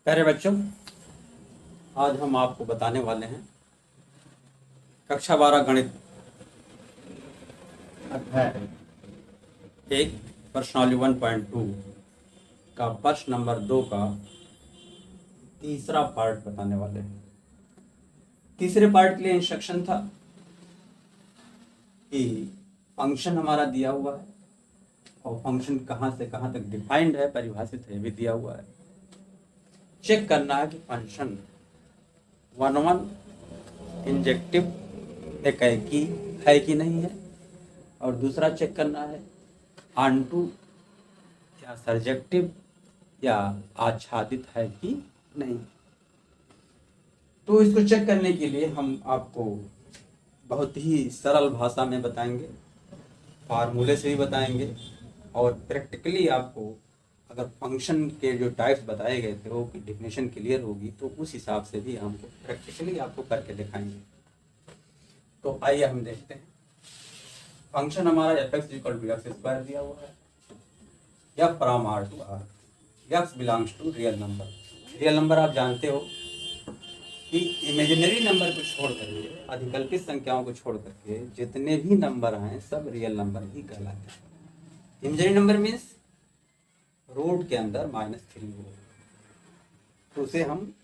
प्यारे बच्चों, आज हम आपको बताने वाले हैं कक्षा 12 गणित अध्याय 1 प्रश्नावली 1.2 का प्रश्न नंबर 2 का तीसरा पार्ट बताने वाले हैं। तीसरे पार्ट के लिए इंस्ट्रक्शन था कि फंक्शन हमारा दिया हुआ है और फंक्शन कहाँ से कहाँ तक डिफाइंड है, परिभाषित है, भी दिया हुआ है। चेक करना है कि फंक्शन 1 इंजेक्टिव एकाएकी है कि नहीं है, और दूसरा चेक करना है ऑनटू या सर्जेक्टिव या आच्छादित है कि नहीं। तो इसको चेक करने के लिए हम आपको बहुत ही सरल भाषा में बताएंगे, फार्मूले से भी बताएंगे, और प्रैक्टिकली आपको अगर फंक्शन के जो टाइप्स बताए गए थे वो की डिफिनेशन क्लियर होगी तो उस हिसाब से भी हमको प्रैक्टिकली आपको करके दिखाएंगे। तो आइए हम देखते हैं। फंक्शन हमारा f(x) = x² दिया हुआ है, f from R to R, x belongs to real number. Real number आप जानते हो कि इमेजिनरी नंबर को छोड़ करके, अधिकल्पित संख्याओं को छोड़ करके जितने भी नंबर हैं सब रियल नंबर ही कहलाते हैं। इमेजिनरी नंबर मीन्स रूट के अंदर -3 हो, तो उसे हम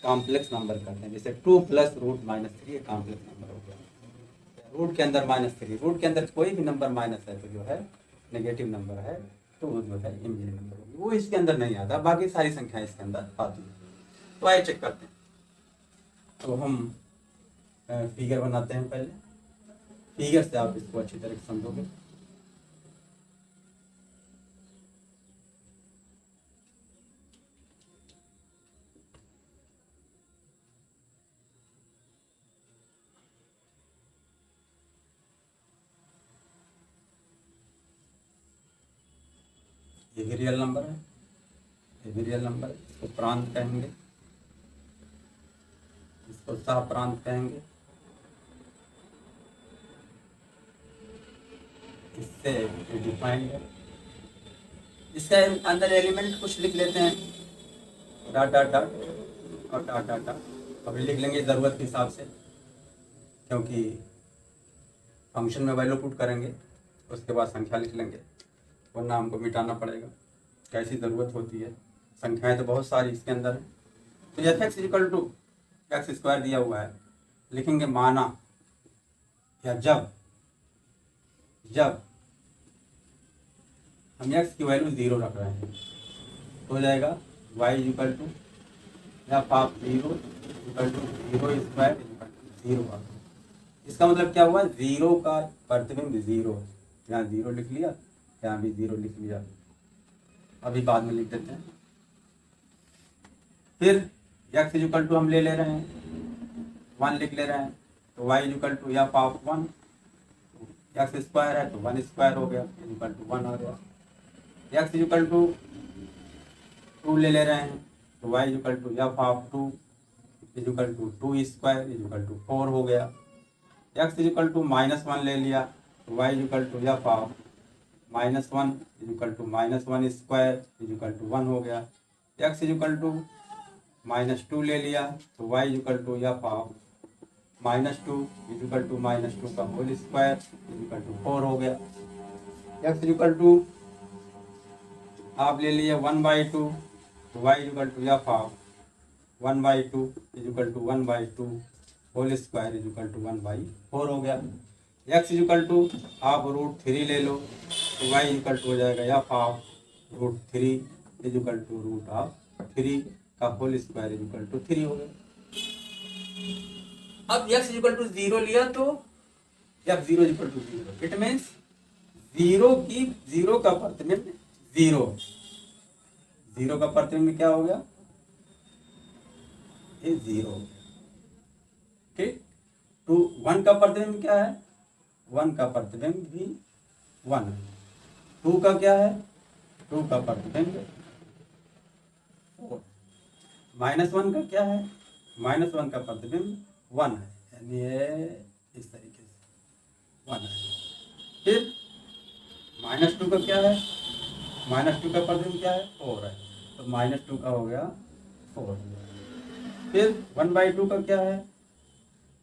कॉम्प्लेक्स नंबर कहते हैं। जैसे 2 + √-3 कॉम्प्लेक्स नंबर हो गया। रूट के अंदर -3, रूट के अंदर कोई भी नंबर माइनस है तो जो है नेगेटिव नंबर है, तो वो जो है इमेजिनरी नंबर होगी। वो इसके अंदर नहीं आता, बाकी सारी संख्याएं इसके अंदर आती हैं। तो आइए चेक करते हैं। तो हम फिगर बनाते हैं। पहले फिगर से आप इसको अच्छी तरह से समझोगे। ये भी रियल नंबर है, ये भी रियल नंबर है। इसको प्रांत कहेंगे, इसको सह प्रांत कहेंगे। इससे डिफाइंड है। इसका अंदर एलिमेंट कुछ लिख लेते हैं, डॉट डॉट डॉट और डॉट डॉट डॉट। अभी लिख लेंगे ज़रूरत के हिसाब से, क्योंकि फंक्शन में वैल्यू पुट करेंगे उसके बाद संख्या लिख लेंगे, वरना हमको मिटाना पड़ेगा। कैसी ज़रूरत होती है, संख्याएं तो बहुत सारी इसके अंदर है। तो f(x) = x² दिया हुआ है, लिखेंगे माना या जब जब हम x की वैल्यू 0 रख रहे हैं तो हो जाएगा y = f(0) = 0². इसका मतलब क्या हुआ, 0 का प्रतिबिंब 0, यहाँ 0 लिख लिया, यहाँ भी 0 लिख लिया। अभी बाद में लिख देते हैं। फिर x = हम ले रहे हैं 1 लिख ले रहे हैं, तो y = f(1), x² है तो 1² हो गया, =1 आ गया। x = 2 ले रहे हैं तो y = f(2) = 2² 4 हो गया। x = -1 ले लिया तो y = f(-1) = -1² 1 हो गया। x = -2 ले लिया तो y = f(-2) = -2² 4 हो गया। x = आप ले लिए 1/2 तो y = f(1/2) = 1/2 होल स्क्वायर =1/4 हो गया। x = आप √3 ले लो तो y = हो जाएगा f(√3) √3 का होल स्क्वायर =3 हो गया। अब x = 0 लिया तो f(0) = 0, इट मीन्स 0 का प्रतिबिंब 0 का प्रतिबिंब क्या हो गया, ये 0। ठीक। तो 1 का प्रतिबिंब क्या है, 1 का प्रतिबिंब भी 1 है। 2 का क्या है, 2 का प्रतिबिंब 4। -1 का क्या है, -1 का प्रतिबिंब 1 है, यानी ये इस तरीके से 1 है। फिर -2 का क्या है, -2 का प्रतिबिंब क्या है, 4 है, तो -2 का हो गया 4। फिर 1/2 का क्या है,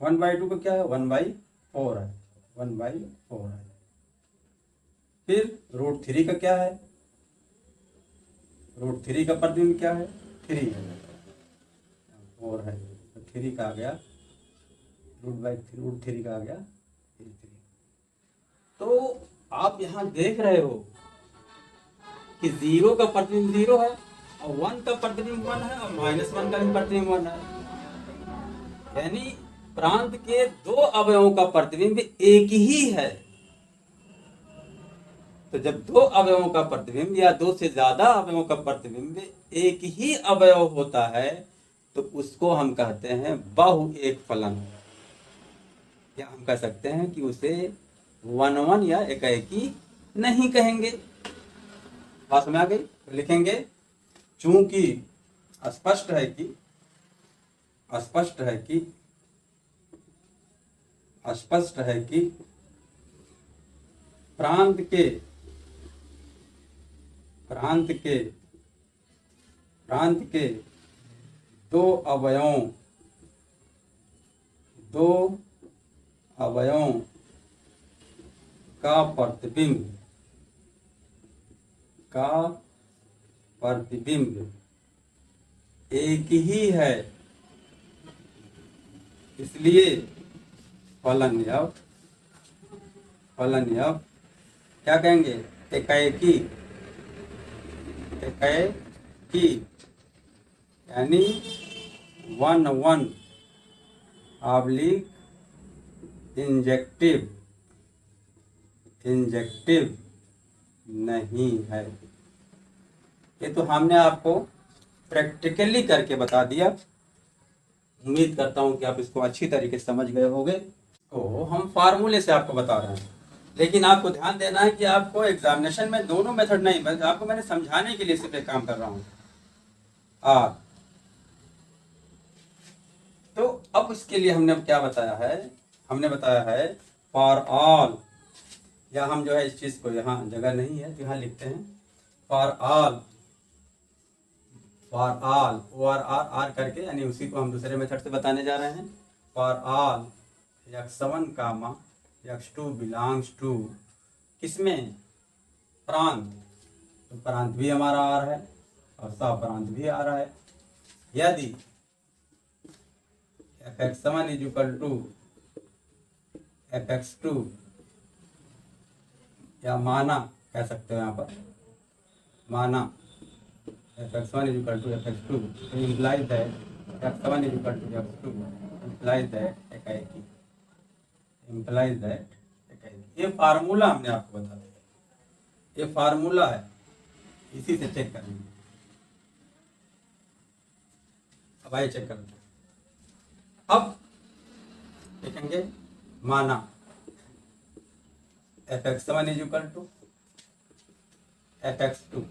1/2 का क्या है, 1/4 है, 1/4 है। फिर √3 का क्या है, √3 का प्रतिबिंब क्या है, 3 है, 4 है, तो 3 का आ गया, √3 का आ गया 3। तो आप यहाँ देख रहे हो कि 0 का प्रतिबिंब 0 है और 1 का प्रतिबिंब 1 है और -1 का भी प्रतिबिंब 1 है। यानी प्रांत के दो अवयवों का प्रतिबिंब एक ही है। तो जब दो अवयवों का प्रतिबिंब या दो से ज्यादा अवयवों का प्रतिबिंब एक ही अवयव होता है तो उसको हम कहते हैं बहु एक फलन, या हम कह सकते हैं कि उसे 1-1 या एकाएकी नहीं कहेंगे। बात समझ आ गई? तो लिखेंगे चूंकि स्पष्ट है कि प्रांत के दो अवयवों का प्रतिबिंब एक ही है, इसलिए फलन क्या कहेंगे, एकाएकी, यानी 1-1 इंजेक्टिव नहीं है। ये तो हमने आपको प्रैक्टिकली करके बता दिया। उम्मीद करता हूं कि आप इसको अच्छी तरीके से समझ गए होंगे। तो हम फार्मूले से आपको बता रहे हैं, लेकिन आपको ध्यान देना है कि आपको एग्जामिनेशन में दोनों मेथड नहीं, बस आपको मैंने समझाने के लिए सिर्फ एक काम कर रहा हूँ। तो अब इसके लिए हमने क्या बताया है, हमने बताया है फॉर ऑल, या हम जो है इस चीज को, यहाँ जगह नहीं है तो यहाँ लिखते हैं फॉर ऑल OR करके, यानी उसी को हम दूसरे मेथड से बताने जा रहे हैं। For all x1 comma x2 belongs to, किसमें, प्रांत, तो प्रांत भी हमारा आ रहा है और सप्रांत भी आ रहा है। यदि fx1 is equal to fx2, या माना कह सकते हो यहाँ पर, माना fx1 is equal to fx2, तो implies that x1 is equal to x2, implies that एकाएकी। ये फार्मूला हमने आपको बता दिया, ये फार्मूला है, इसी से चेक करेंगे। अब आइए चेक करते हैं। अब देखेंगे, माना fx1 is equal to fx2,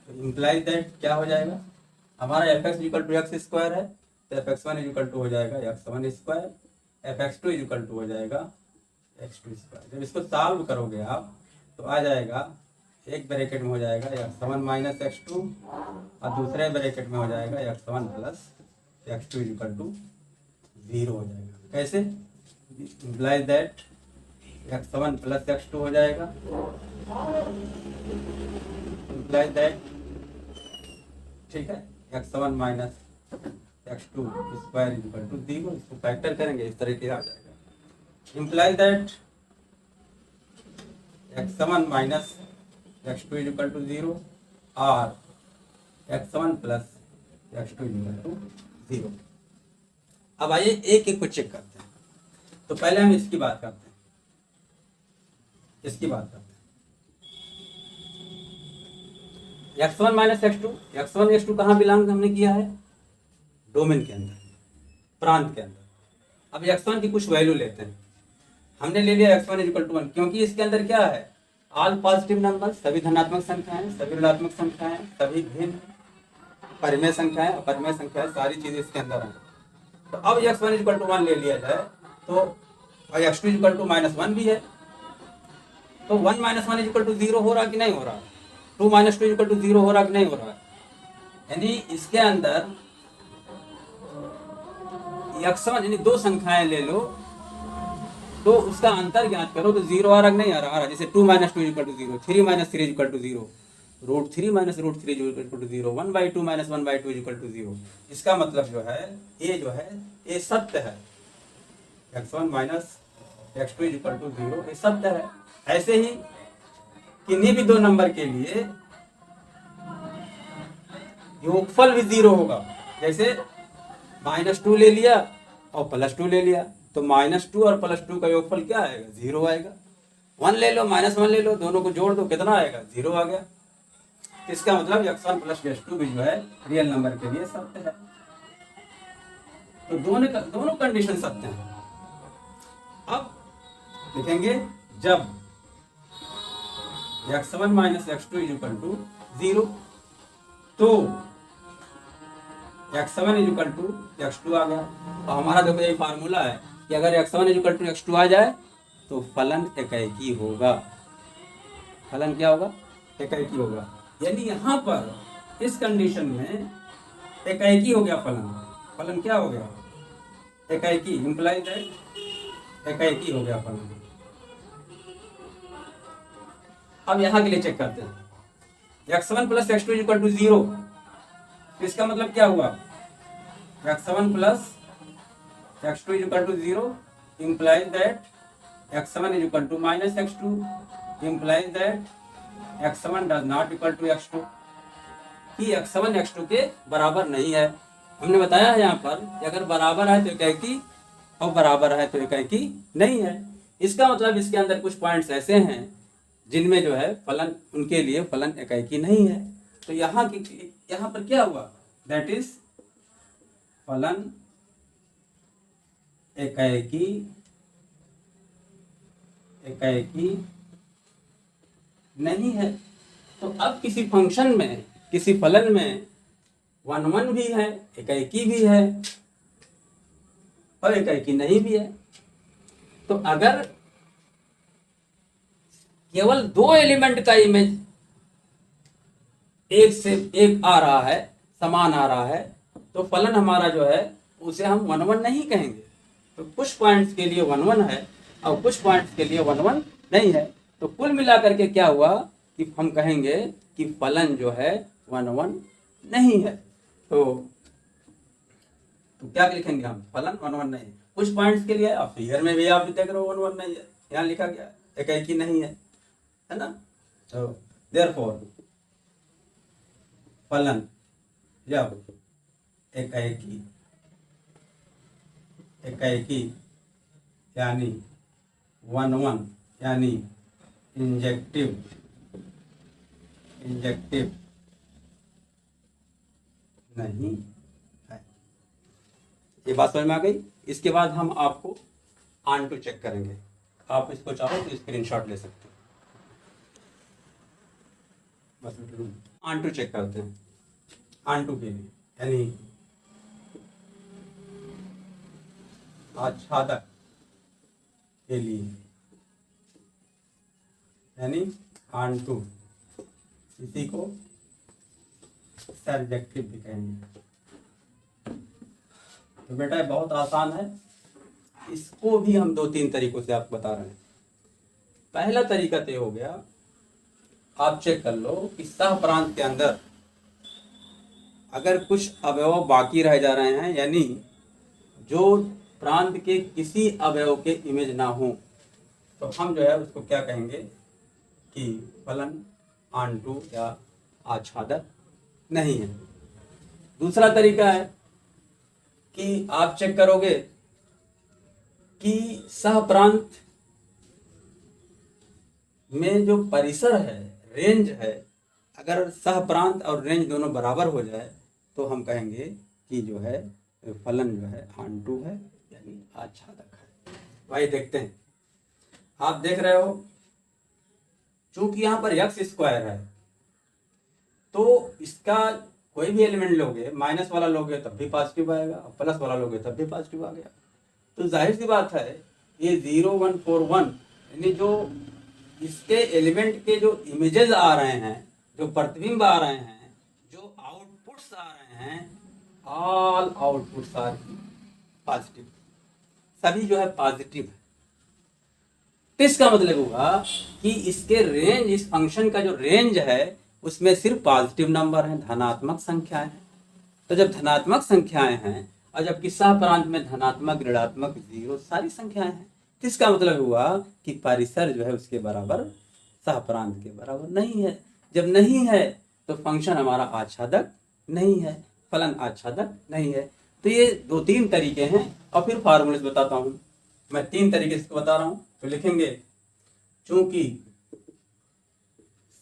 तो इम्प्लाई दैट क्या हो जाएगा, हमारा fx equal to x square है, तो fx1 इक्वल टू हो जाएगा x1 square, fx2 equal to हो जाएगा x2 स्क्वायर। जब इसको सॉल्व करोगे आप तो आ जाएगा, एक ब्रैकेट में हो जाएगा x1 माइनस x2 और दूसरे ब्रैकेट में हो जाएगा x1 plus x2 equal to 0 हो जाएगा। कैसे, imply that x1 plus x2 हो जाएगा, इम्प्लाई दैट, ठीक है, x1 minus x2 square equal to 0, इसको फैक्टर करेंगे इस तरह के आ जाएगा। Imply that x1 minus x2 equal to 0 और x1 plus x2 equal to 0। अब आइए एक एक को चेक करते हैं। तो पहले हम इसकी बात करते हैं, x1 minus x2, x1 x2 कहाँ बिलोंग हमने किया है, डोमेन के अंदर, प्रांत के अंदर। अब x1 की कुछ वैल्यू लेते हैं, हमने ले लिया x1 इक्वल टू 1, क्योंकि इसके अंदर क्या है, ऑल पॉजिटिव नंबर, सभी धनात्मक संख्याएं, सभी ऋणात्मक संख्याएं, सभी भिन्न परिमेय संख्याएं, अपरिमेय संख्याएं, सारी चीजें इसके अंदर हैं। तो अब x1 इक्वल टू 1 ले लिया जाए तो, और x2 इक्वल टू -1 भी है, तो 1 - 1 इक्वल टू 0 हो रहा कि नहीं हो रहा, 2 - 2 इक्वल टू 0 हो रहा कि नहीं हो रहा है। यानी इसके अंदर x1 यानी दो संख्याएं ले लो तो उसका अंतर ज्ञात करो तो जीरो आ रहा नहीं आ रहा, जैसे 2 - 2 equal to 0, 3 - 3 equal to 0, √3 - √3 equal to 0, 1/2 - 1/2 equal to 0। इसका मतलब जो है ये सत्य है, x1 - x2 इक्वल टू 0 ये सत्य है। ऐसे ही किन्हीं भी दो नंबर के लिए योगफल भी 0 होगा, जैसे -2 ले लिया और +2 ले लिया तो -2 और +2 का योगफल क्या आएगा? 0 आएगा। 1 ले लो -1 ले लो, दोनों को जोड़ दो, कितना आएगा? 0 आ गया। इसका मतलब x1 + x2 भी जो है रियल नंबर के लिए सत्य है। तो दोनों कंडीशन सत्य हैं। अब लिखेंगे जब x1 - x2 इक्वल टू 0 तो x1 इक्वल टू x2 आ गया। तो हमारा देखो यही फार्मूला है कि अगर x1 इक्वल टू x2 आ जाए तो फलन एकाएकी होगा। फलन क्या होगा? एकाएकी होगा। यानी यहाँ पर इस कंडीशन में एकाएकी हो गया फलन। फलन क्या हो गया? एकाएकी, इंप्लाई दैट एकाएकी हो गया फलन। अब यहाँ के लिए चेक करते हैं x1 + x2 इक्वल टू 0, इसका मतलब क्या हुआ? x1 + x2 equal to 0 implies that x1 is equal to -x2 implies that x1 does not equal to x2, कि x1 x2 के बराबर नहीं है। हमने बताया है यहाँ पर कि अगर बराबर है तो एकाएकी और बराबर है तो एकाएकी नहीं है। इसका मतलब इसके अंदर कुछ पॉइंट्स ऐसे हैं जिनमें जो है फलन, उनके लिए फलन एकाएकी नहीं है। तो यहाँ पर क्या हुआ? दैट इज फलन एकाएकी नहीं है। तो अब किसी फंक्शन में, किसी फलन में 1 1 भी है, एकाएकी भी है और एकाएकी नहीं भी है। तो अगर केवल दो एलिमेंट का इमेज एक से एक आ रहा है, समान आ रहा है, तो फलन हमारा जो है उसे हम 1 1 नहीं कहेंगे। तो कुछ पॉइंट्स के लिए 1 1 है और कुछ पॉइंट्स के लिए 1 1 नहीं है। तो कुल मिलाकर के क्या हुआ कि हम कहेंगे कि फलन जो है 1 1 नहीं है। तो क्या लिखेंगे हम? फलन 1 1 नहीं। कुछ पॉइंट्स के लिए, अब फिगर में भी आप देख रहे हो 1 1 नहीं है, यहाँ लिखा गया एकाएकी नहीं है ना। तो देयरफॉर फलन जब एकाएकी यानी 1 1 यानी इंजेक्टिव नहीं है। ये बात समझ में आ गई। इसके बाद हम आपको ऑन-टू चेक करेंगे। आप इसको चाहो तो स्क्रीनशॉट ले सकते हो। बस ऑन-टू चेक करते हैं। ऑन-टू के लिए यानी आच्छादक के लिए, यानी ऑन-टू, इसी को सर्जेक्टिव भी कहेंगे। तो बेटा बहुत आसान है, इसको भी हम 2-3 तरीकों से आपको बता रहे हैं। पहला तरीका तो हो गया, आप चेक कर लो कि सह प्रांत के अंदर अगर कुछ अवयव बाकी रह जा रहे हैं, यानी जो प्रांत के किसी अवयव के इमेज ना हो, तो हम जो है उसको क्या कहेंगे कि फलन ऑन-टू या आच्छादक नहीं है। दूसरा तरीका है कि आप चेक करोगे कि सह प्रांत में जो परिसर है, रेंज है, अगर सह प्रांत और रेंज दोनों बराबर हो जाए तो हम कहेंगे कि जो है फलन जो है ऑन-टू है, यानी आच्छादक है। भाई देखते हैं, आप देख रहे हो चूंकि यहाँ पर x² है तो इसका कोई भी एलिमेंट लोगे, माइनस वाला लोगे तब भी पॉजिटिव आएगा और प्लस वाला लोगे तब भी पॉजिटिव आ गया। तो जाहिर सी बात है ये 0 1 4 1 यानी जो इसके एलिमेंट के जो इमेजेस आ रहे हैं, जो प्रतिबिंब आ रहे हैं, जो आउटपुट आउटपुट्स आ रहे हैं, ऑल आउटपुट्स आर पॉजिटिव, सभी जो है पॉजिटिव है। तो इसका मतलब होगा कि इसके रेंज, इस फंक्शन का जो रेंज है उसमें सिर्फ पॉजिटिव नंबर हैं, धनात्मक संख्याएं हैं। तो जब धनात्मक संख्याएं हैं और जबकि सहप्रांत में धनात्मक, ऋणात्मक, जीरो सारी संख्याएं हैं, तो इसका मतलब हुआ कि परिसर जो है उसके बराबर, सहप्रांत के बराबर नहीं है। जब नहीं है तो फंक्शन हमारा आच्छादक नहीं है, फलन आच्छादक नहीं है। तो ये 2-3 तरीके हैं और फिर फार्मूले बताता हूँ मैं। 3 तरीके से बता रहा हूँ, तो लिखेंगे चूंकि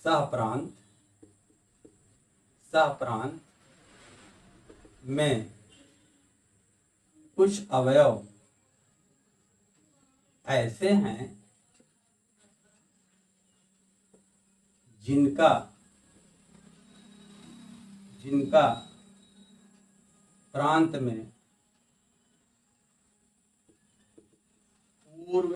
सहप्रांत में कुछ अवयव ऐसे हैं जिनका प्रांत में पूर्व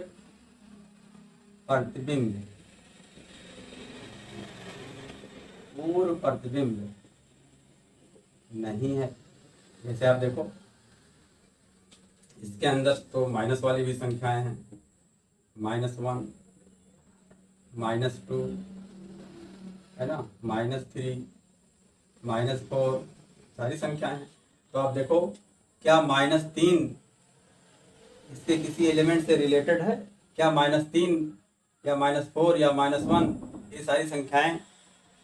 प्रतिबिंब नहीं है। जैसे आप देखो, इसके अंदर तो माइनस वाली भी संख्याएं हैं, -1, -2 है ना, -3, -4 सारी संख्याएं हैं। तो आप देखो, क्या -3 इसके किसी एलिमेंट से रिलेटेड है? क्या -3 या -4 या -1 ये सारी संख्याएं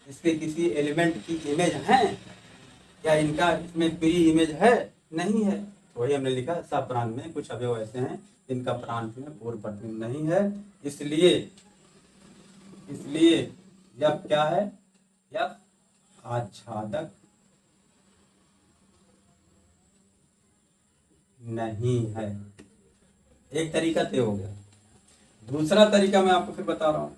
इसके किसी एलिमेंट की इमेज हैं? क्या इनका इसमें प्री इमेज है? नहीं है। तो वही हमने लिखा, सहप्रांत में कुछ अवयव ऐसे हैं जिनका प्रांत में पूर्व प्रतिबिंब नहीं है, इसलिए यह क्या है? यह आच्छादक नहीं है। एक तरीका तय हो गया। दूसरा तरीका मैं आपको फिर बता रहा हूं।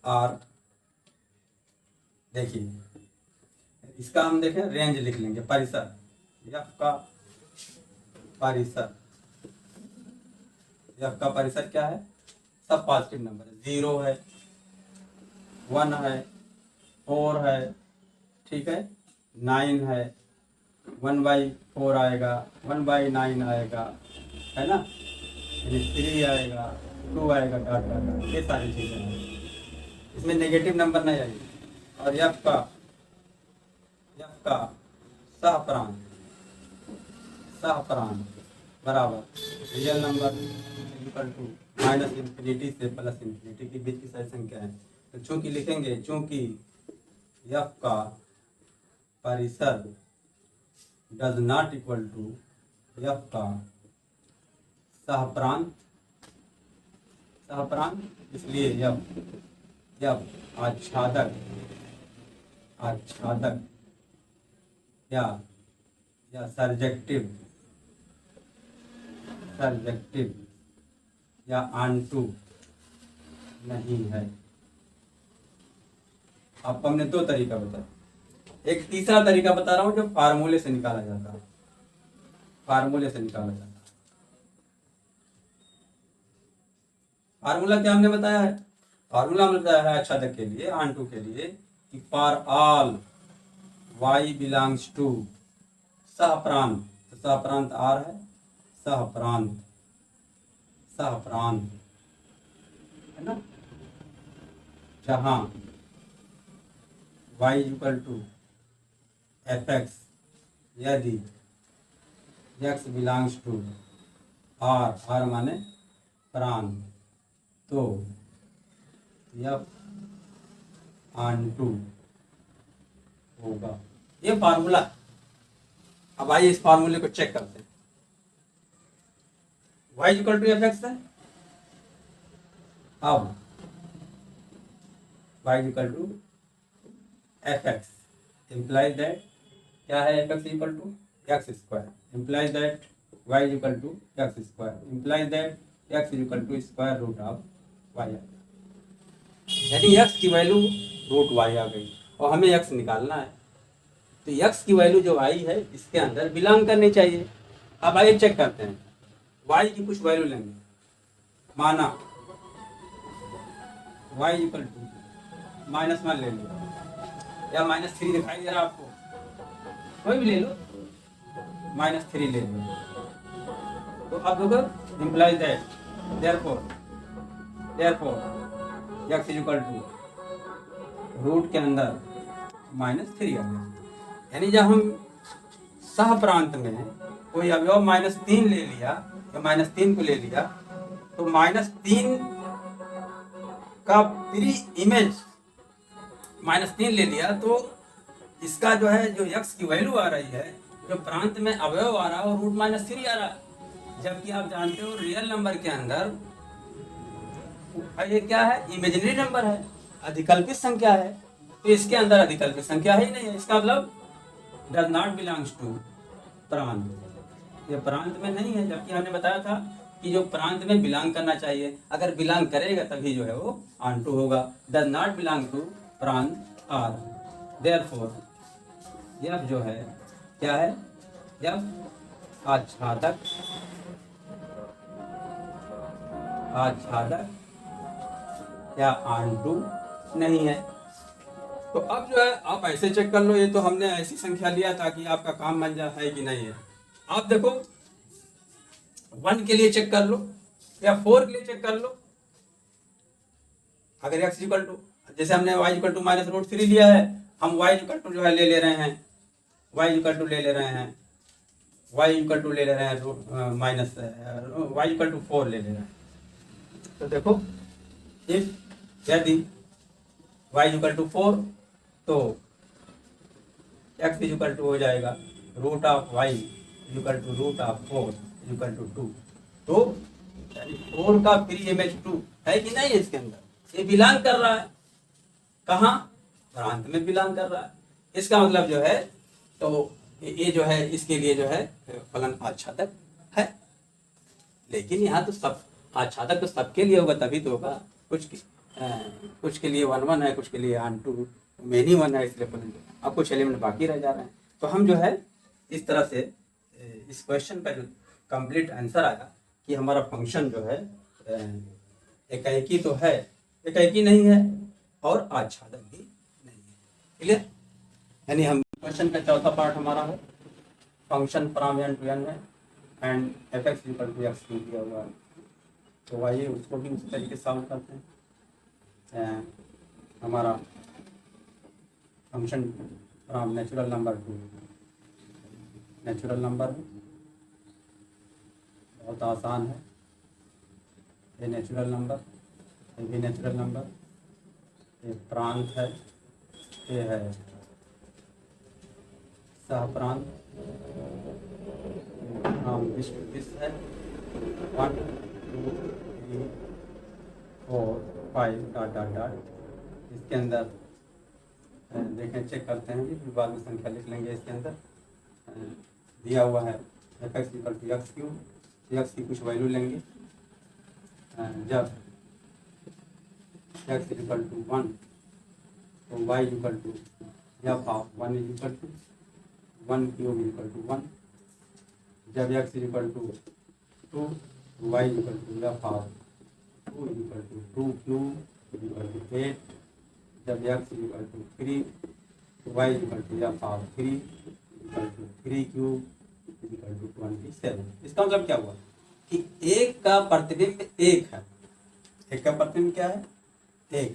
आर देखिए, इसका हम देखें, रेंज लिख लेंगे, परिसर, एफ का परिसर क्या है? सब पॉजिटिव नंबर है, 0 है, 1 है, 4 है, ठीक है, 9 है, 1/4 आएगा, 1/9 आएगा, है ना, 3 आएगा, 2 आएगा, डॉट, ये सारी चीजें हैं। इसमें नेगेटिव नंबर नहीं आएगी। और एफ का सहप्रांत बराबर रियल नंबर इक्वल टू -∞ से +∞ के बीच की सारी संख्या है। तो चूंकि लिखेंगे, चूंकि एफ का परिसर does not equal to f का सहप्रांत, इसलिए एफ आच्छादक या सर्जेक्टिव या आंटू नहीं है। आपको हमने 2 तरीका बताया। एक तीसरा तरीका बता रहा हूं जो फार्मूले से निकाला जाता है। फार्मूला क्या हमने बताया है? फार्मूला हमने बताया है आच्छादक के लिए, आंटू के लिए, कि for all y belongs to सहप्रांत, तो सहप्रांत R है, सहप्रांत है ना, जहां y इक्वल टू fx, यदि x बिलोंग्स टू R माने प्रांत, तो f आंटू होगा। ये फार्मूला। अब आइए इस फार्मूले को चेक करते हैं। y इक्वल टू fx है। अब y equal to fx implies that क्या है? fx equal to x square, implies that y equal to x square, implies that x equal to square root of y। यानी x की value √y आ गई और हमें x निकालना है। तो x की वैल्यू जो आई है इसके अंदर बिलोंग करनी चाहिए। अब आइए चेक करते हैं। y की कुछ वैल्यू लेंगे, माना y इक्वल टू -1 ले लो या -3 दिखाई दे रहा आपको, कोई भी ले लो, -3 ले लो। तो अब देखो implies that therefore x equal to root के अंदर -3 आ गया। यानी जब हम सह प्रांत में कोई अवयव -3 ले लिया या -3 को ले लिया तो -3 का प्री इमेज -3 ले लिया तो इसका जो है जो x की वैल्यू आ रही है, जो प्रांत में अवयव आ रहा है वो रूट -3 आ रहा है। जबकि आप जानते हो रियल नंबर के अंदर ये क्या है, इमेजिनरी नंबर है, अधिकल्पित संख्या है। तो इसके अंदर अधिकल्पित संख्या ही नहीं है, इसका मतलब डज नॉट बिलोंग्स टू प्रांत, ये प्रांत में नहीं है। जबकि हमने बताया था कि जो प्रांत में बिलोंग करना चाहिए, अगर बिलोंग करेगा तभी जो है वो ऑन टू होगा। डज नॉट बिलोंग टू प्रांत आर, देयरफॉर यह जो है क्या है, यह आच्छादक या ऑन टू नहीं है। तो अब जो है आप ऐसे चेक कर लो, ये तो हमने ऐसी संख्या लिया ताकि आपका काम बन जाए है कि नहीं है। आप देखो 1 के लिए चेक कर लो या 4 के लिए चेक कर लो। अगर x इक्वल टू, जैसे हमने y इक्वल टू -√3 लिया है, हम y इक्वल टू जो है ले रहे हैं, y इक्वल टू ले ले रहे हैं y इक्वल टू ले ले रहे हैं y इक्वल टू 4 ले ले रहे हैं। तो देखो यदि y इक्वल टू 4 तो x इक्वल टू हो जाएगा root of y equal to root of 4 equal to 2। तो 4 का प्री इमेज 2 है कि नहीं, इसके अंदर ये बिलोंग कर रहा है, कहाँ, प्रांत में बिलोंग कर रहा है। इसका मतलब जो है तो ये जो है इसके लिए जो है फलन आच्छादक है। लेकिन यहाँ तो सब आच्छादक तो सबके लिए होगा तभी तो होगा, कुछ के लिए 1 1 है, कुछ के लिए ऑन टू मेनी 1 है, इसलिए फलन। अब कुछ एलिमेंट बाकी रह जा रहे हैं। तो हम जो है इस तरह से इस क्वेश्चन का जो कंप्लीट आंसर आया कि हमारा फंक्शन जो है एकाएकी तो है, एकाएकी नहीं है और आच्छादक भी नहीं है। क्लियर? यानी हम क्वेश्चन का चौथा पार्ट हमारा है function from n to n है and fx equal to x दिया हुआ है। तो आइए उसको भी उसी तरीके से सॉल्व करते हैं। हमारा function from natural number two natural number है, बहुत आसान है। ये नेचुरल नंबर, ये भी नेचुरल नंबर, ये प्रांत है, ये है सह प्रांत, दिस है 1 2 3 4 5 डॉट डॉट डॉट। इसके अंदर देखें, चेक करते हैं जी, फिर बाद में संख्या लिख लेंगे। इसके अंदर दिया हुआ है fx equal to x cube, x की कुछ वैल्यू लेंगे। जब x इक्वल टू 1 तो y equal to f of 1 is equal to 1 cube equal to 1। जब x equal to 2 y equal to f of 2 equal to 2 cube equal to 8। जब x equal to 3 तो y equal to f of 3 equal to 3 cube equal to 27। इसका मतलब क्या हुआ कि एक का प्रतिबिंब 1 है, एक का प्रतिबिंब क्या है 1,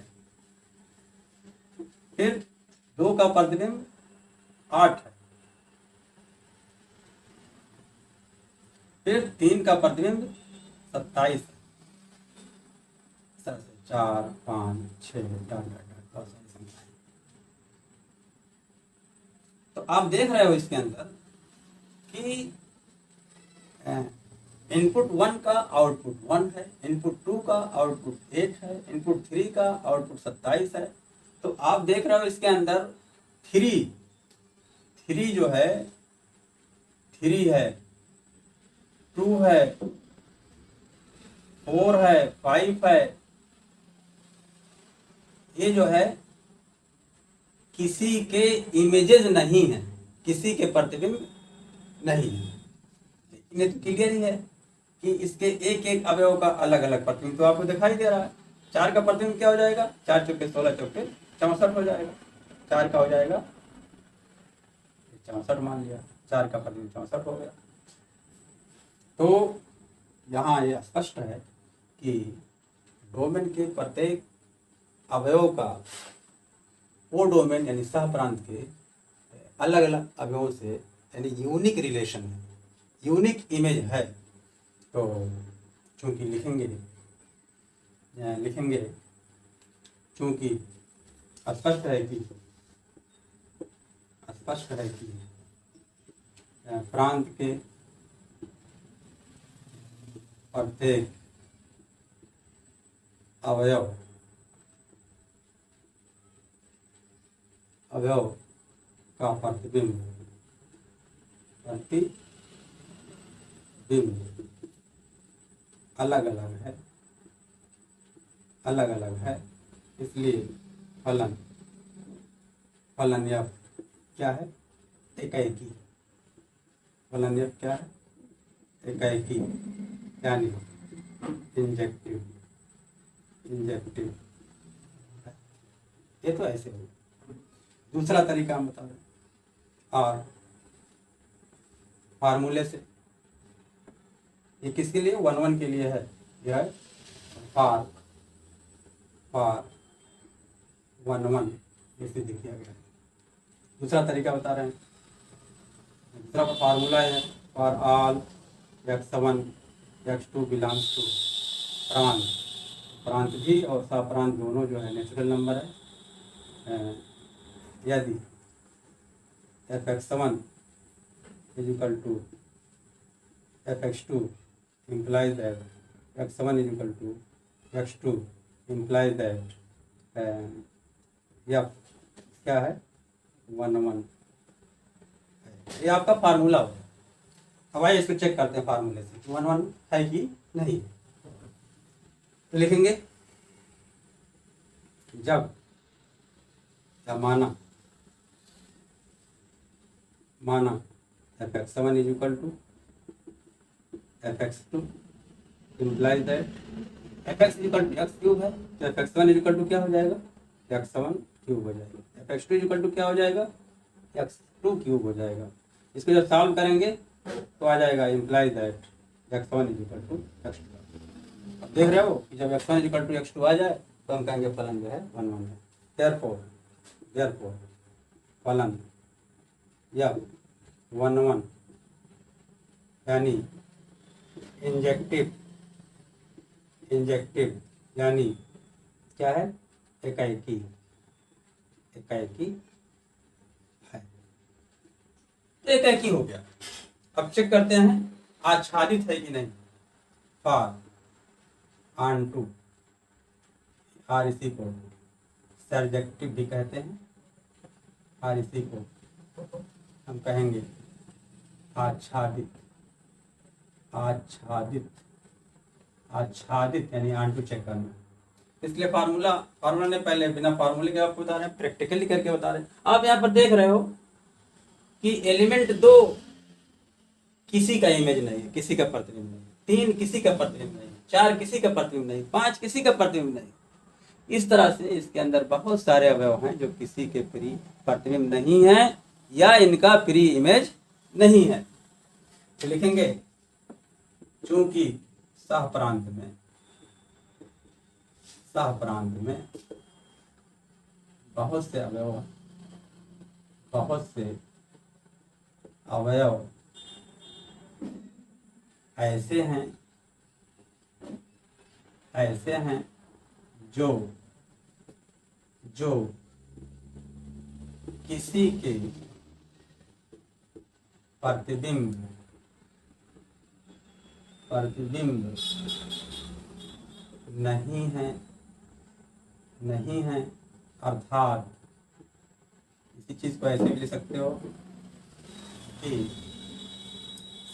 फिर 2 का प्रतिबिंब 8 है, फिर 3 का प्रतिबिंब 27 है, 4 5 6 बहुत सारी संख्याएं। तो आप देख रहे हो इसके अंदर कि इनपुट 1 का आउटपुट 1 है, इनपुट 2 का आउटपुट 8 है, इनपुट 3 का आउटपुट 27 है। तो आप देख रहे हो इसके अंदर 3 जो है 3 है, 2 है, 4 है, 5 है। ये जो है किसी के इमेजेस नहीं है, किसी के प्रतिबिंब नहीं है। लेकिन ये तो क्लियर ही है कि इसके एक एक अवयव का अलग अलग प्रतिबिंब तो आपको दिखाई दे रहा है। 4 का प्रतिबिंब क्या हो जाएगा, 4 चौके 16 चौके 64 हो जाएगा, 4 का हो जाएगा 64 मान लिया, 4 का प्रतिबिंब 64 हो गया। तो यहाँ ये स्पष्ट है कि डोमेन के प्रत्येक अवयव का वो डोमेन यानी सह प्रांत के अलग अलग अवयवों से यानी यूनिक रिलेशन है, यूनिक इमेज है। तो चूंकि लिखेंगे चूंकि स्पष्ट है कि प्रांत के प्रत्येक अवयव का प्रतिबिंब अलग अलग है, इसलिए फलन F क्या है? एकाएकी। फलन F क्या है? एकाएकी यानी इंजेक्टिव। ये तो ऐसे हो। दूसरा तरीका हम बता रहे हैं और फार्मूले से। ये किसके लिए? 1 के लिए है। यह है फार 1 इसे दिख दिया गया है। दूसरा तरीका बता रहे हैं। दूसरा फार्मूला है for all x1 x2 belongs to प्रांत भी और सप्रांत दोनों जो है नेचुरल नंबर है। यदि fx1 is equal to fx2 implies that x1 is equal to x2 implies that f क्या है? 1 ये आपका फार्मूला हो। अब आइए इसको चेक करते हैं फार्मूले से 1 है कि नहीं। तो लिखेंगे जब माना fx1 is equal to fx2 implies that fx is equal to x cube है, तो fx1 is equal to क्या हो जाएगा? x1 क्यूब हो जाएगा। fx2 is equal to क्या हो जाएगा? x2 क्यूब हो जाएगा। इसको जब सॉल्व करेंगे तो आ जाएगा implies that x1 is equal to x2। अब देख रहे हो कि जब x1 is equal to x2 आ जाए तो हम कहेंगे फलन जो है 1 है। therefore फलन या 1 यानी इंजेक्टिव यानी क्या है? एकाएकी है। एकाएकी हो गया। अब चेक करते हैं आच्छादित है कि नहीं। फॉर ऑन2 और इसी को सर्जेक्टिव भी कहते हैं और इसी को हम कहेंगे आच्छादित यानी ऑन2 चेक करना। इसलिए फार्मूला ने पहले बिना फार्मूले के आपको बता रहे हैं, प्रैक्टिकली करके बता रहे हैं। आप यहाँ पर देख रहे हो कि एलिमेंट 2 किसी का इमेज नहीं है, किसी का प्रतिबिंब नहीं, 3 किसी का प्रतिबिंब नहीं, 4 किसी का प्रतिबिंब नहीं, 5 किसी का प्रतिबिंब नहीं। इस तरह से इसके अंदर बहुत सारे अवयव हैं जो किसी के प्री प्रतिबिंब नहीं है या इनका प्री इमेज नहीं है। तो लिखेंगे चूंकि सह प्रांत में बहुत से अवयव ऐसे हैं जो किसी के प्रतिबिंब नहीं है अर्थात इसी चीज को ऐसे भी लिख सकते हो कि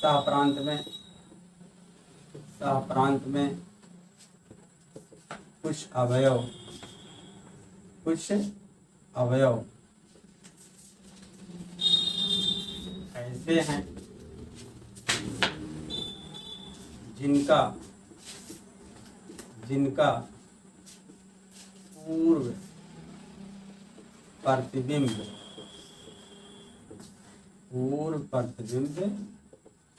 सह प्रांत में कुछ अवयव ऐसे हैं जिनका प्रतिबिंब, पूर्ण प्रतिबिंब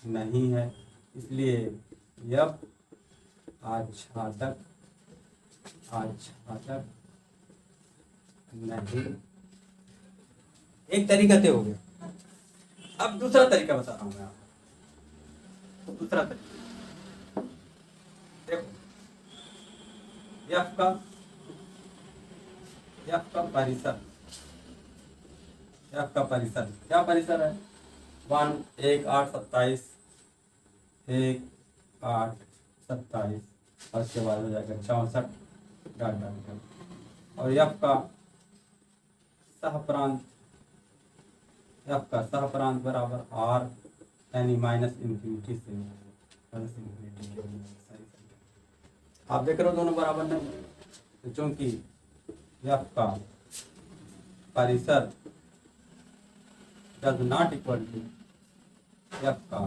नहीं है, इसलिए यह आच्छादक नहीं। एक तरीका तो हो गया। अब दूसरा तरीका बता रहा हूं मैं आपको। दूसरा तरीका देखो, एफ का परिसर, एफ का परिसर क्या परिसर है? 1 1 8 27 1 8 27 और उसके बाद हो जाएगा 64 डॉट डॉट डॉट। और एफ का सहप्रांत बराबर आर, यानी माइनस इंफिनिटी से प्लस इंफिनिटी। आप देख रहे हो दोनों बराबर नहीं, तो चूंकि एफ का परिसर does not equal to f का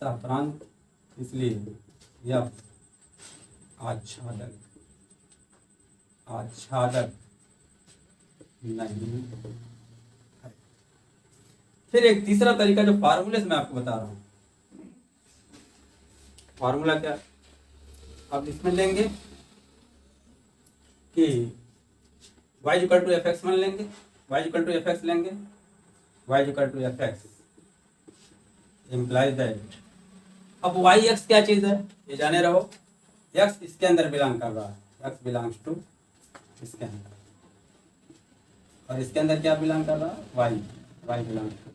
सहप्रांत, इसलिए एफ आच्छादक नहीं है। फिर एक तीसरा तरीका जो फार्मूले से मैं आपको बता रहा हूं, फार्मूला क्या? अब इसमें लेंगे कि y equal to f x मान लेंगे, y equal to f x लेंगे, y equal to f x implies that. अब y x क्या चीज है ये जाने रहो, x इसके अंदर बिलोंग कर रहा है, x बिलोंग्स टू इसके अंदर, और इसके अंदर क्या बिलोंग कर रहा है? y belongs to.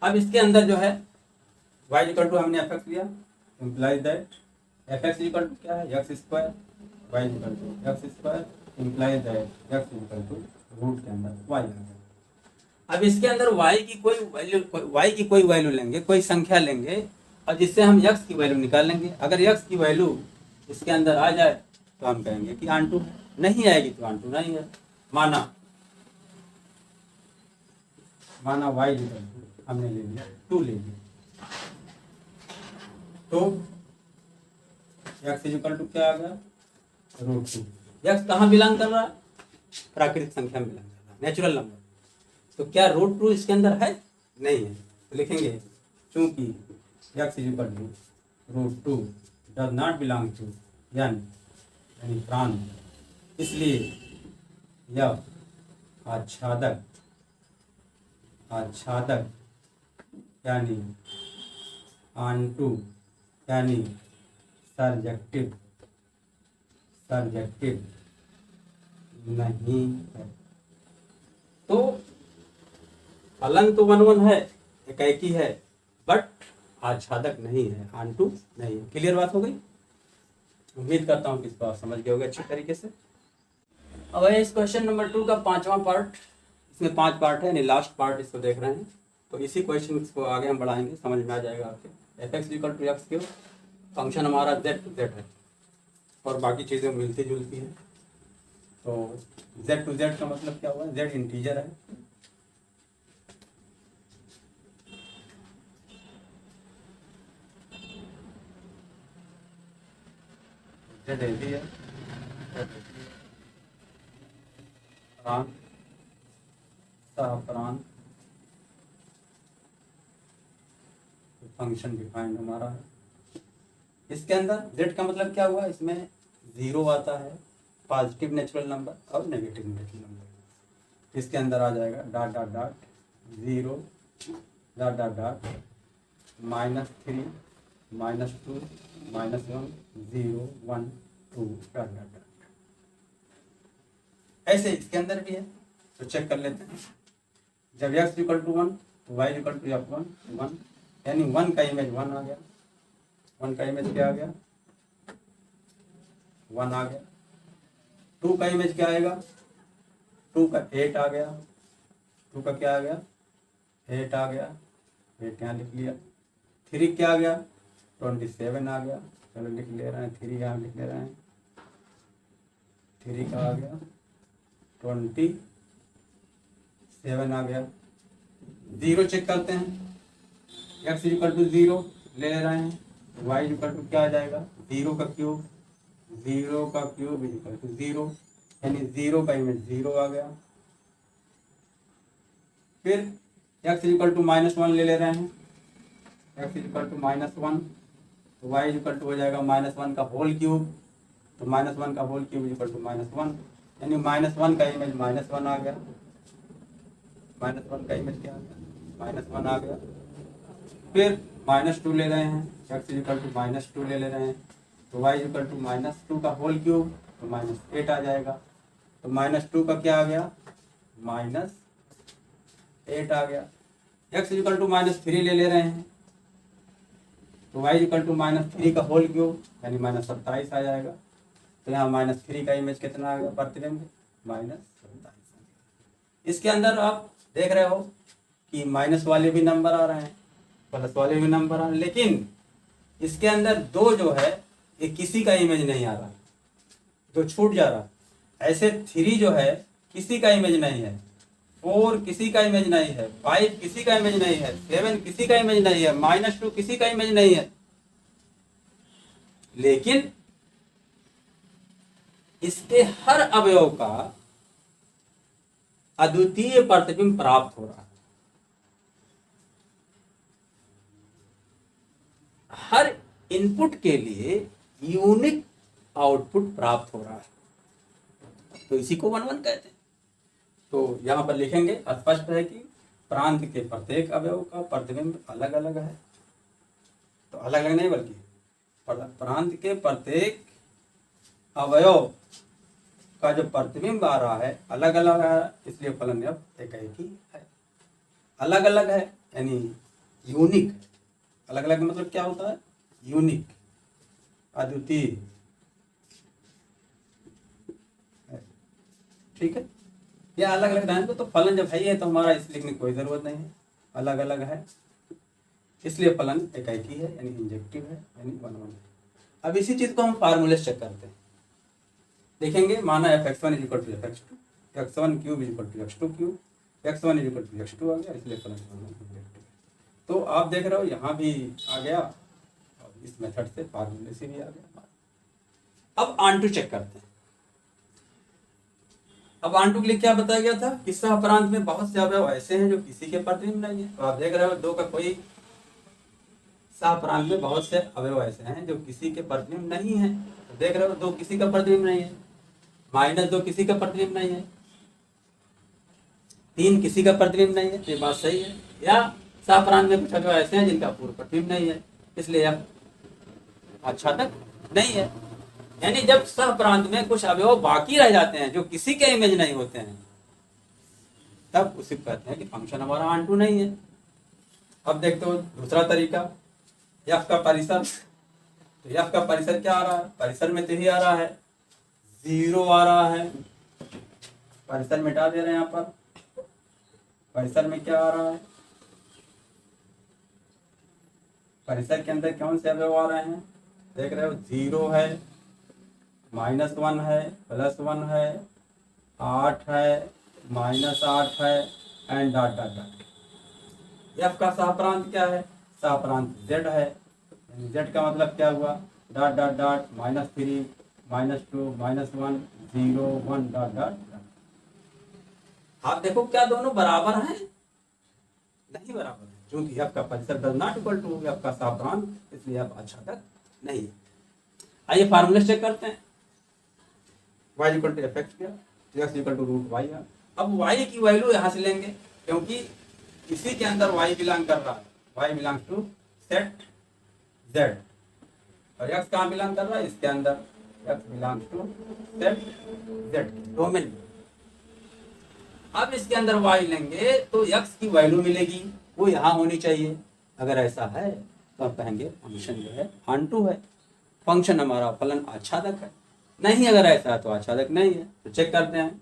अब इसके अंदर जो है y इक्वल टू हमने एफ एक्स लिया, implies that f x equal to क्या है? X square, y equal to x square, implies that x equal to root के अंदर y आ गया। अब इसके अंदर y की कोई वैल्यू लेंगे, कोई संख्या लेंगे, और जिससे हम x की वैल्यू निकालेंगे। अगर x की वैल्यू इसके अंदर आ जाए तो हम कहेंगे कि आंटू है, नहीं आएगी तो आंटू नहीं है। माना y हमने ले लिया 2 ले लिया, तो x इक्वल टू क्या आ गया? √2। x कहाँ बिलोंग कर रहा है? प्राकृतिक संख्या में बिलोंग कर रहा है, नेचुरल नंबर। तो क्या √2 इसके अंदर है? नहीं है, तो लिखेंगे चूंकि x equal to √2 does not belong to यानी प्रांत, इसलिए यह आच्छादक यानी आंटू यानी सर्जेक्टिव नहीं है। तो फलन तो 1 1 है, एकाएकी है, बट आच्छादक नहीं है, आंटू नहीं है। क्लियर बात हो गई? उम्मीद करता हूँ कि इसको आप समझ गए होंगे अच्छी तरीके से। अब इस क्वेश्चन नंबर 2 का 5वां पार्ट, इसमें 5 पार्ट है, यानी लास्ट पार्ट इसको देख रहे हैं, तो इसी क्वेश्चन को आगे हम बढ़ाएंगे, समझ में आ जाएगा आपके। F x equal to x cube, function हमारा z टू z है और बाकी चीज़ें मिलती जुलती हैं। तो z टू z का मतलब क्या हुआ? z इंटीजर है, z ऐसी है, सहप्रांत फंक्शन डिफाइंड हमारा है। इसके अंदर z का मतलब क्या हुआ? इसमें 0 आता है, पॉजिटिव नेचुरल नंबर और नेगेटिव नेचुरल नंबर। इसके अंदर आ जाएगा dot dot dot 0 dot dot dot -3 -2 -1 0 1 2 dot dot dot. ऐसे इसके अंदर भी है, तो चेक कर लेते हैं। जब x इक्वल टू 1 तो y इक्वल टू f1 1, यानी 1 का इमेज 1 आ गया, 1 का इमेज क्या आ गया? 1 आ गया। 2 का इमेज क्या आएगा? 2 का 8 आ गया, 2 का क्या आ गया? 8 आ गया, 8 यहाँ लिख लिया। 3 क्या आ गया? 27 आ गया, चलो लिख ले रहे हैं, 3 यहाँ लिख ले रहे हैं। 3 का आ गया 27 आ गया। 0 चेक करते हैं, x इक्वल टू 0 ले रहे हैं, y इक्वल टू क्या आ जाएगा? 0 का क्यूब 0 का क्यूब इक्वल टू 0, यानी 0 का इमेज 0 आ गया। फिर x इक्वल टू -1 ले रहे हैं, x इक्वल टू -1, तो y इक्वल टू हो जाएगा -1 का होल क्यूब, तो -1 का होल क्यूब इक्वल टू -1, यानी -1 का इमेज -1 आ गया, -1 का इमेज क्या आ गया, -1 आ गया। फिर -2 ले रहे हैं, x इक्वल टू -2 ले रहे हैं, तो y इक्वल टू -2 का होल क्यूब, तो -8 आ जाएगा। तो -2 का क्या आ गया, -8 आ गया। x इक्वल टू -3 ले रहे हैं, तो y इक्वल टू -3 का होल क्यूब, यानी -27 आ जाएगा। तो यहाँ -3 का इमेज कितना आ गया, प्रतिबिंब -27। इसके अंदर आप देख रहे हो कि माइनस वाले भी नंबर आ रहे हैं, प्लस वाले भी नंबर आ रहे हैं, लेकिन इसके अंदर 2 जो है ये किसी का इमेज नहीं आ रहा, 2 छूट जा रहा। ऐसे 3 जो है किसी का इमेज नहीं है, 4 किसी का इमेज नहीं है, 5 किसी का इमेज नहीं है, 7 किसी का इमेज नहीं है, -2 किसी का इमेज नहीं है। लेकिन इसके हर अवयव का अद्वितीय प्रतिबिंब प्राप्त हो रहा है। हर इनपुट के लिए यूनिक आउटपुट प्राप्त हो रहा है, तो इसी को 1-1 कहते हैं। तो यहाँ पर लिखेंगे, स्पष्ट है कि प्रांत के प्रत्येक अवयव का प्रतिबिंब अलग अलग है। तो अलग अलग नहीं बल्कि प्रांत के प्रत्येक अवयव का जो प्रतिबिंब आ रहा है अलग अलग है, इसलिए फलन एक ही है। अलग अलग है यानी यूनिक, अलग अलग मतलब क्या होता है, यूनिक, अद्वितीय। ठीक है, यह अलग अलग रहेंगे तो फलन जब है तो हमारा इस लिखने की कोई जरूरत नहीं है, अलग अलग है इसलिए फलन एक ही है, यानी इंजेक्टिव है, यानी 1-1 है। अब इसी चीज को हम फार्मूले से चेक करते हैं। देखेंगे, माना f(x1 = f(x2), x1 cube = x2 cube, x1 = x2 आ गया, इसलिए फलन इंजेक्टिव है। तो आप देख रहे हो यहाँ भी आ गया और इस मेथड से फार्मूले से भी आ गया। अब ऑन-टू चेक करते हैं। अब ऑन-टू के लिए क्या बताया गया था कि सहप्रांत में बहुत से अवयव ऐसे हैं जो किसी के प्रतिबिंब नहीं है। तो आप देख रहे हो 2 का कोई, सहप्रांत में बहुत से अवयव ऐसे हैं जो किसी के प्रतिबिंब नहीं है। तो देख रहे हो 2 किसी का प्रतिबिंब नहीं है, -2 किसी का प्रतिबिंब नहीं है, 3 किसी का प्रतिबिंब नहीं है, तो ये बात सही है। या सहप्रांत में कुछ अवयव ऐसे हैं जिनका पूर्ण प्रतिबिंब नहीं है, इसलिए यह आच्छादक नहीं है। यानी जब सहप्रांत में कुछ अवयव बाकी रह जाते हैं जो किसी के इमेज नहीं होते हैं, तब उसे कहते हैं कि फंक्शन हमारा ऑन-टू नहीं है। अब देखते हो दूसरा तरीका, f का परिसर। तो f का परिसर क्या आ रहा है, परिसर में तो ही आ रहा है, 0 आ रहा है। परिसर मिटा दे रहे हैं यहाँ पर, परिसर में क्या आ रहा है, परिसर के अंदर कौन से अवयव आ रहे हैं, देख रहे हो 0 है, -1 है, +1 है, 8 है, -8 है, and dot dot dot. f का सहप्रांत क्या है, सहप्रांत z है, z का मतलब क्या हुआ, dot dot dot, -3, -2, -1, 0, 1 dot dot. आप देखो क्या दोनों बराबर हैं, नहीं बराबर है, क्योंकि f का परिसर does not equal to f का सहप्रांत, इसलिए f आच्छादक नहीं है। आइए फार्मूले चेक करते हैं। y = f(x) किया तो x = √y है। अब y की वैल्यू यहाँ से लेंगे, क्योंकि इसी के अंदर y बिलोंग कर रहा है, y belongs to set z, और x कहाँ बिलोंग कर रहा है, इसके अंदर x belongs to set z domain. अब इसके अंदर y लेंगे तो x की वैल्यू मिलेगी, वो यहाँ होनी चाहिए। अगर ऐसा है तो आप कहेंगे फंक्शन जो है ऑन-टू है, फंक्शन हमारा फलन आच्छादक है। नहीं, अगर ऐसा है तो आच्छादक नहीं है। तो चेक करते हैं,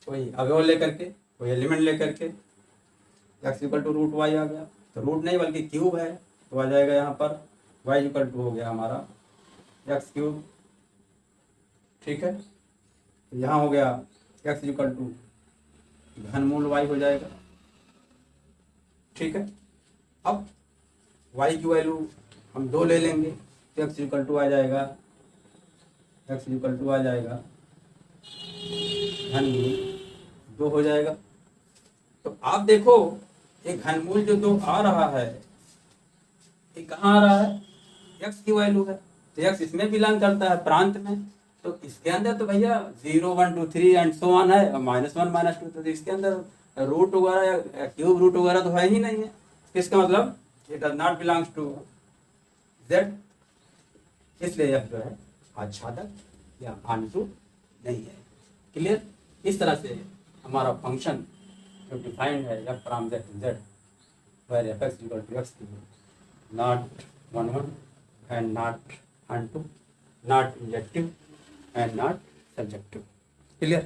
कोई अवयव लेकर के, कोई एलिमेंट लेकर के, x = √y आ गया, तो रूट नहीं बल्कि क्यूब है, तो आ जाएगा यहाँ पर y = हो गया हमारा x3। ठीक है, तो यहाँ हो गया x = घनमूल y हो जाएगा। ठीक है, अब y की वैल्यू हम 2 ले लेंगे तो x = आ जाएगा एक्स इक्वल टू आ जाएगा घनमूल 2 हो जाएगा। तो आप देखो ये घनमूल जो 2 आ रहा है ये कहाँ आ रहा है, एक्स की वैल्यू है, तो एक्स इसमें बिलोंग करता है प्रांत में, तो इसके अंदर तो भैया 0 1 2 3 एंड सो ऑन है, और -1 -2, तो इसके अंदर रूट वगैरह या क्यूब रूट वगैरह तो है ही नहीं है। इसका मतलब it does not belongs to z, इसलिए यह जो है आच्छादक या आंटू नहीं है। क्लियर। इस तरह से हमारा फंक्शन जो डिफाइंड है f from z to z, where f x equal to x not 1 1 and not onto, not injective and not subjective. Clear?